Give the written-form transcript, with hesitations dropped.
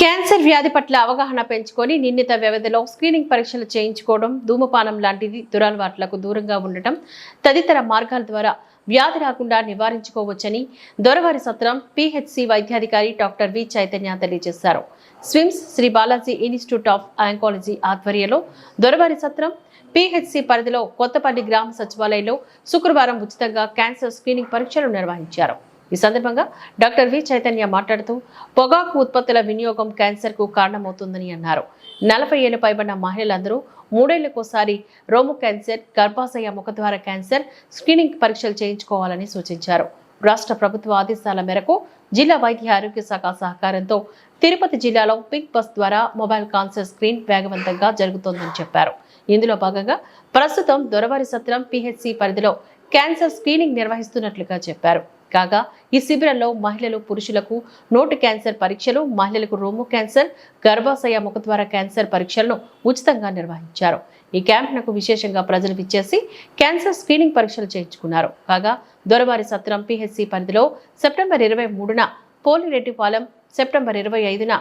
Cancer వ్యాధి పట్ల అవగాహన పెంచుకొని నిర్ణీత వ్యవధిలో స్క్రీనింగ్ పరీక్షలు చేయించుకోవడం, ధూమపానం లాంటిది దురలవాట్లకు దూరంగా ఉండటం తదితర మార్గాల ద్వారా వ్యాధి రాకుండా నివారించుకోవచ్చని దొరవారి సత్రం పిహెచ్సి వైద్యాధికారి డాక్టర్ వి చైతన్య తెలియజేశారు. SVIMS Sri Balaji institute of oncology ఆధ్వర్యంలో దొరవారి సత్రం పిహెచ్సి పరిధిలో కొత్తపల్లి గ్రామ సచివాలయంలో శుక్రవారం ఉచితంగా క్యాన్సర్ స్క్రీనింగ్ పరీక్షలు నిర్వహించారు. ఈ సందర్భంగా డాక్టర్ వి చైతన్య మాట్లాడుతూ పొగాకు ఉత్పత్తుల వినియోగం క్యాన్సర్ కు కారణమవుతుందని అన్నారు. 40 ఏళ్లు పైబడిన మహిళలందరూ 3 ఏళ్లకోసారి రొమ్ము క్యాన్సర్, గర్భాశయ ముఖద్వార క్యాన్సర్ స్క్రీనింగ్ పరీక్షలు చేయించుకోవాలని సూచించారు. రాష్ట్ర ప్రభుత్వ ఆదేశాల మేరకు జిల్లా వైద్య ఆరోగ్య శాఖ సహకారంతో తిరుపతి జిల్లాలో పింక్ బస్ ద్వారా మొబైల్ క్యాన్సర్ స్క్రీన్ వేగవంతంగా జరుగుతోందని చెప్పారు. ఇందులో భాగంగా ప్రస్తుతం దొరవారి సత్రం పిహెచ్సి పరిధిలో క్యాన్సర్ స్క్రీనింగ్ నిర్వహిస్తున్నట్లుగా చెప్పారు. కాగా ఈ శిబిరంలో మహిళలు, పురుషులకు నోటి క్యాన్సర్ పరీక్షలు, మహిళలకు రొమ్ము క్యాన్సర్, గర్భాశయ ముఖద్వార క్యాన్సర్ పరీక్షలను ఉచితంగా నిర్వహించారు. ఈ క్యాంపునకు విశేషంగా ప్రజలు విచ్చేసి క్యాన్సర్ స్క్రీనింగ్ పరీక్షలు చేయించుకున్నారు. కాగా దొరవారి సత్రం పిహెచ్సి పరిధిలో సెప్టెంబర్ 23న పోలిరెడ్డిపాలెం, సెప్టెంబర్ 25న